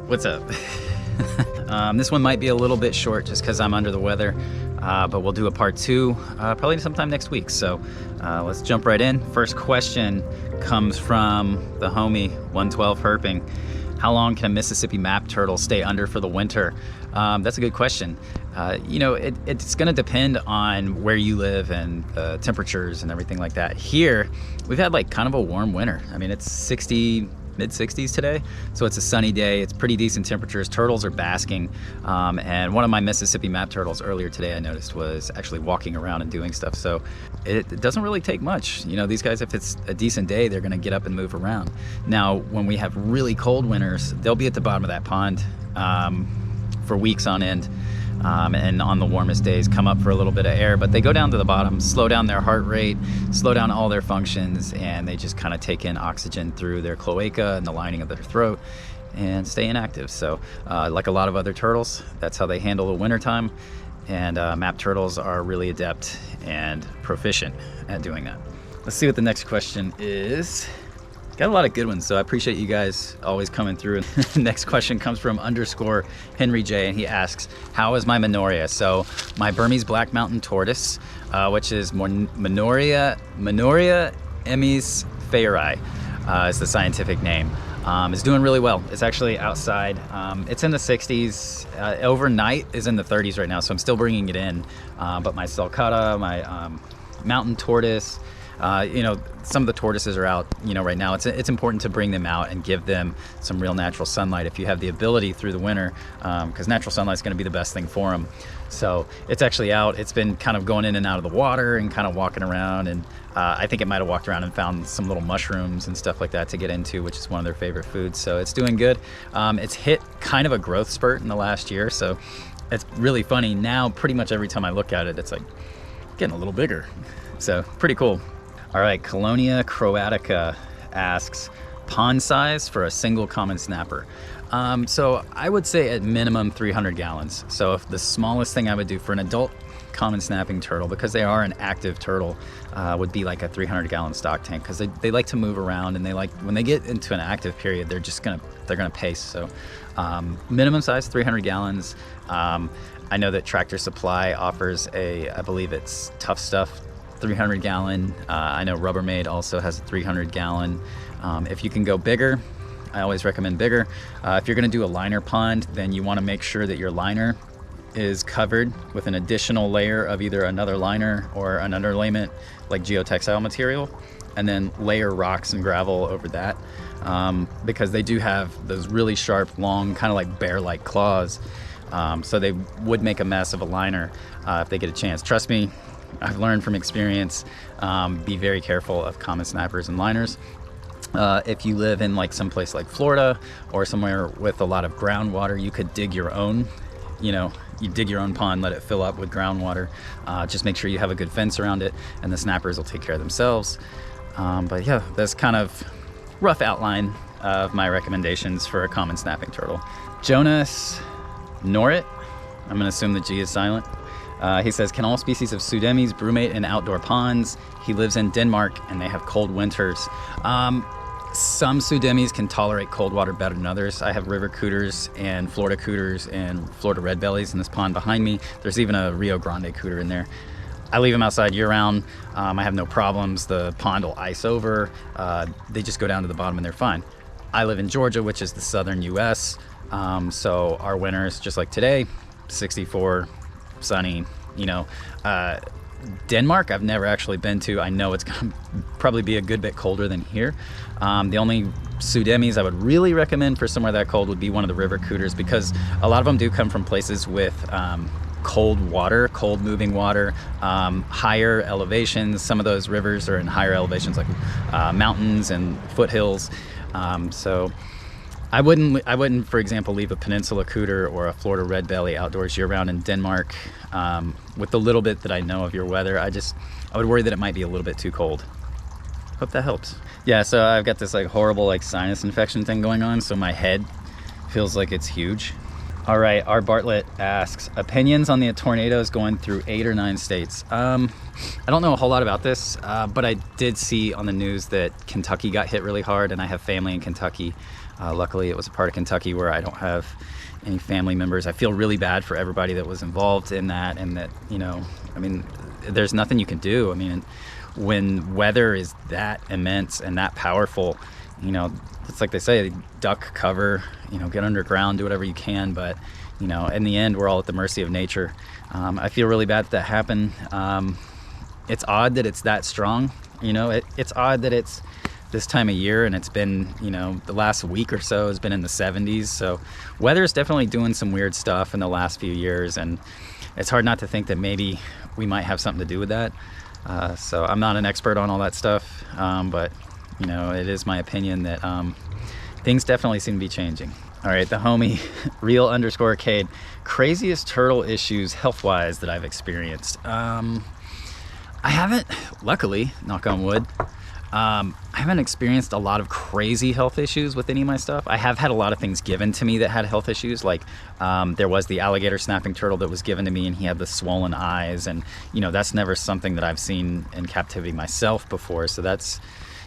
What's up? This one might be a little bit short just because I'm under the weather, but we'll do a part two probably sometime next week. So let's jump right in. First question comes from the homie 112 Herping. How long can a Mississippi map turtle stay under for the winter? That's a good question. You know, it's going to depend on where you live and the temperatures and everything like that. Here, we've had like kind of a warm winter. I mean, it's 60, mid-60s today, so it's a sunny day. It's pretty decent temperatures. Turtles are basking, and one of my Mississippi map turtles earlier today I noticed was actually walking around and doing stuff. So it doesn't really take much. You know, these guys, if it's a decent day, they're going to get up and move around. Now, when we have really cold winters, they'll be at the bottom of that pond for weeks on end. And on the warmest days come up for a little bit of air, but they go down to the bottom, slow down their heart rate, slow down all their functions, and they just kind of take in oxygen through their cloaca and the lining of their throat and stay inactive. So like a lot of other turtles, that's how they handle the wintertime, and map turtles are really adept and proficient at doing that. Let's see what the next question is. Got a lot of good ones, so I appreciate you guys always coming through. Next question comes from _Henry J, and he asks, how is my Menorrhea? So my Burmese Black Mountain Tortoise, which is Menorrhea emis fayeri, is the scientific name, is doing really well. It's actually outside. It's in the 60s. Overnight is in the 30s right now, so I'm still bringing it in. But my sulcata, my mountain tortoise, you know, some of the tortoises are out, you know, right now. It's important to bring them out and give them some real natural sunlight if you have the ability through the winter, because natural sunlight is going to be the best thing for them. So it's actually out. It's been kind of going in and out of the water and kind of walking around, and I think it might have walked around and found some little mushrooms and stuff like that to get into, which is one of their favorite foods. So it's doing good. It's hit kind of a growth spurt in the last year, so it's really funny. Now pretty much every time I look at it, it's like getting a little bigger. So pretty cool. All right, Colonia Croatica asks, pond size for a single common snapper. So I would say at minimum 300 gallons. So if the smallest thing I would do for an adult common snapping turtle, because they are an active turtle, would be like a 300-gallon stock tank, because they like to move around, and they like, when they get into an active period, they're gonna pace. So minimum size 300 gallons. I know that Tractor Supply offers I believe it's Tough Stuff 300 gallon. I know Rubbermaid also has a 300 gallon. If you can go bigger, I always recommend bigger. If you're gonna do a liner pond, then you wanna make sure that your liner is covered with an additional layer of either another liner or an underlayment like geotextile material, and then layer rocks and gravel over that, because they do have those really sharp, long, kind of like bear-like claws. So they would make a mess of a liner if they get a chance. Trust me, I've learned from experience. Be very careful of common snappers and liners. If you live in like someplace like Florida or somewhere with a lot of groundwater, you could dig your own, you dig your own pond, let it fill up with groundwater. Just make sure you have a good fence around it, and the snappers will take care of themselves. But yeah, that's kind of rough outline of my recommendations for a common snapping turtle. Jonas Norit, I'm gonna assume the G is silent. He says, can all species of Pseudemes brumate in outdoor ponds? He lives in Denmark, and they have cold winters. Some Pseudemes can tolerate cold water better than others. I have river cooters and Florida cooters and Florida red bellies in this pond behind me. There's even a Rio Grande cooter in there. I leave them outside year-round. I have no problems. The pond will ice over. They just go down to the bottom and they're fine. I live in Georgia, which is the southern US. So our winters, just like today, 64, sunny. Denmark I've never actually been to. I know it's gonna probably be a good bit colder than here. The only Pseudemes I would really recommend for somewhere that cold would be one of the river cooters, because a lot of them do come from places with cold water, cold moving water, higher elevations. Some of those rivers are in higher elevations like mountains and foothills. So I wouldn't, for example, leave a peninsula cooter or a Florida red belly outdoors year-round in Denmark. With the little bit that I know of your weather, I would worry that it might be a little bit too cold. Hope that helps. Yeah, so I've got this like horrible like sinus infection thing going on, so my head feels like it's huge. All right, our Bartlett asks, opinions on the tornadoes going through 8 or 9 states. I don't know a whole lot about this, but I did see on the news that Kentucky got hit really hard, and I have family in Kentucky. Luckily, it was a part of Kentucky where I don't have any family members. I feel really bad for everybody that was involved in that, and that, I mean, there's nothing you can do. I mean, when weather is that immense and that powerful, it's like they say, duck cover, get underground, do whatever you can. But, in the end, we're all at the mercy of nature. I feel really bad that happened. It's odd that it's that strong. It's odd that it's this time of year, and it's been, the last week or so has been in the 70s. So weather is definitely doing some weird stuff in the last few years, and it's hard not to think that maybe we might have something to do with that. So I'm not an expert on all that stuff, but it is my opinion that things definitely seem to be changing. All right, the homie real_Cade, craziest turtle issues health-wise that I've experienced. I haven't, luckily, knock on wood, I haven't experienced a lot of crazy health issues with any of my stuff. I have had a lot of things given to me that had health issues. Like there was the alligator snapping turtle that was given to me, and he had the swollen eyes, and that's never something that I've seen in captivity myself before. So that's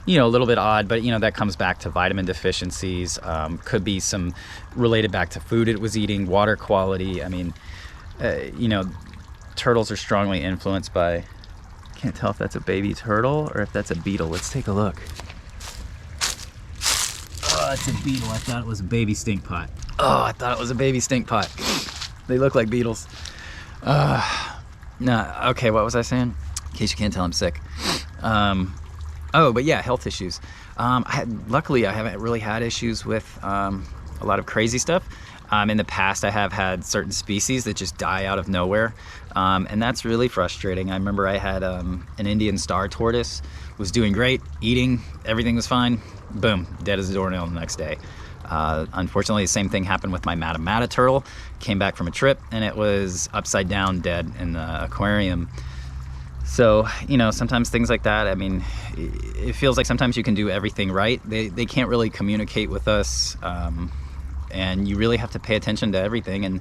a little bit odd, but that comes back to vitamin deficiencies. Could be some related back to food it was eating, water quality. I mean, turtles are strongly influenced by, can't tell if that's a baby turtle or if that's a beetle. Let's take a look. Oh, it's a beetle. I thought it was a baby stink pot. Oh, I thought it was a baby stink pot. They look like beetles. Okay, what was I saying? In case you can't tell, I'm sick. But yeah, health issues. Luckily, I haven't really had issues with a lot of crazy stuff. In the past, I have had certain species that just die out of nowhere, and that's really frustrating. I remember I had an Indian star tortoise, was doing great, eating, everything was fine, boom, dead as a doornail the next day. Unfortunately, the same thing happened with my Mata turtle. Came back from a trip, and it was upside down dead in the aquarium. So, sometimes things like that, I mean, it feels like sometimes you can do everything right. They can't really communicate with us, and you really have to pay attention to everything. And,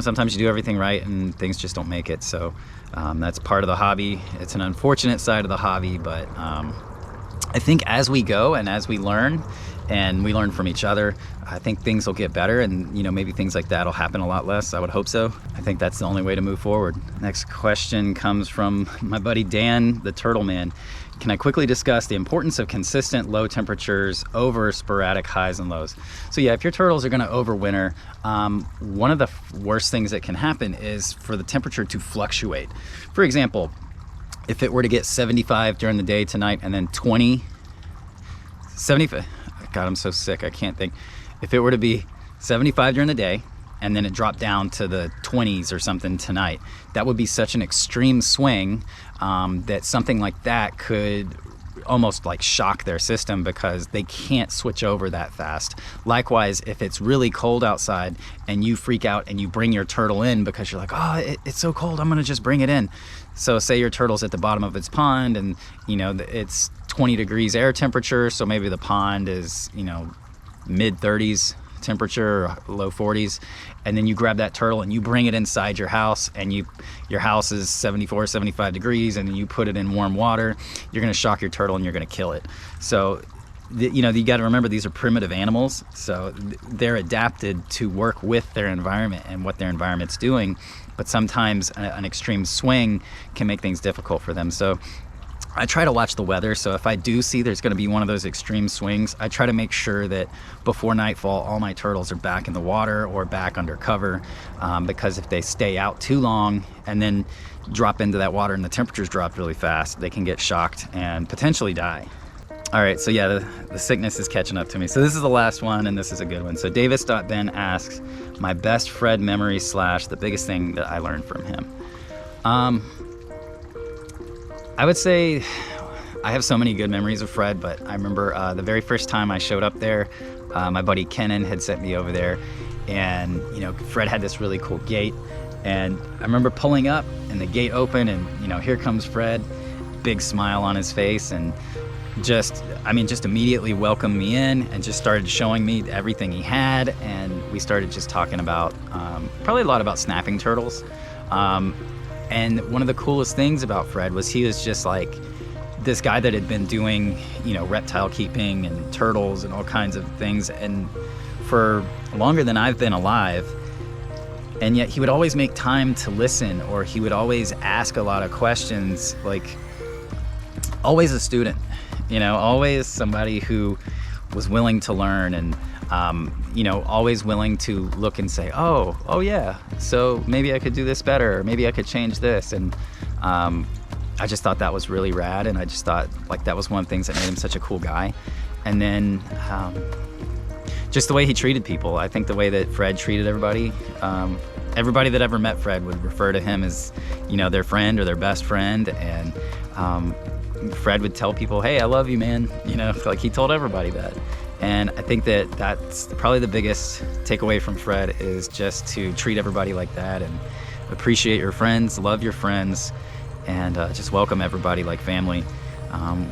sometimes you do everything right and things just don't make it. So that's part of the hobby. It's an unfortunate side of the hobby, but I think as we go and as we learn, and we learn from each other, I think things will get better, and maybe things like that will happen a lot less. I would hope so. I think that's the only way to move forward. Next question comes from my buddy Dan, the Turtle Man. Can I quickly discuss the importance of consistent low temperatures over sporadic highs and lows? So yeah, if your turtles are going to overwinter, one of the worst things that can happen is for the temperature to fluctuate. For example, if it were to get 75 during the day tonight and then 75, God, I'm so sick, I can't think. If it were to be 75 during the day and then it dropped down to the 20s or something tonight, that would be such an extreme swing that something like that could almost like shock their system, because they can't switch over that fast. Likewise, if it's really cold outside and you freak out and you bring your turtle in because you're like, oh, it's so cold, I'm gonna just bring it in. So say your turtle's at the bottom of its pond, and it's 20 degrees air temperature, so maybe the pond is mid 30s temperature or low 40s, and then you grab that turtle and you bring it inside your house, and your house is 74, 75 degrees, and then you put it in warm water, you're going to shock your turtle and you're going to kill it. So you got to remember, these are primitive animals, so they're adapted to work with their environment and what their environment's doing, but sometimes an extreme swing can make things difficult for them. So I try to watch the weather, so if I do see there's going to be one of those extreme swings, I try to make sure that before nightfall all my turtles are back in the water or back under cover, because if they stay out too long and then drop into that water and the temperatures drop really fast, they can get shocked and potentially die. All right, so yeah, the sickness is catching up to me. So this is the last one, and this is a good one. So Davis.Ben asks, my best Fred memory / the biggest thing that I learned from him. I would say I have so many good memories of Fred, but I remember the very first time I showed up there, my buddy Kenan had sent me over there, and Fred had this really cool gate, and I remember pulling up and the gate opened, and here comes Fred, big smile on his face, and just immediately welcomed me in and just started showing me everything he had, and we started just talking about probably a lot about snapping turtles. And one of the coolest things about Fred was he was just like this guy that had been doing, reptile keeping and turtles and all kinds of things, and for longer than I've been alive. And yet he would always make time to listen, or he would always ask a lot of questions, like always a student, always somebody who was willing to learn, and always willing to look and say, oh yeah, so maybe I could do this better, or maybe I could change this. And I just thought that was really rad, and I just thought like that was one of the things that made him such a cool guy. And then just the way he treated people. I think the way that Fred treated everybody, everybody that ever met Fred would refer to him as, their friend or their best friend. And Fred would tell people, hey, I love you, man. Like he told everybody that. And I think that that's probably the biggest takeaway from Fred, is just to treat everybody like that and appreciate your friends, love your friends, and just welcome everybody like family.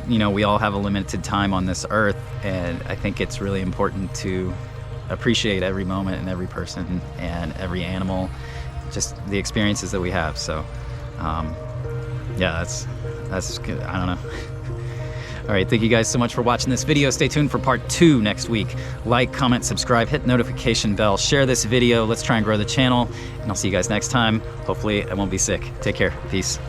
We all have a limited time on this earth, and I think it's really important to appreciate every moment and every person and every animal, just the experiences that we have. So yeah, that's good. I don't know. All right, thank you guys so much for watching this video. Stay tuned for part 2 next week. Like, comment, subscribe, hit the notification bell, share this video. Let's try and grow the channel, and I'll see you guys next time. Hopefully I won't be sick. Take care. Peace.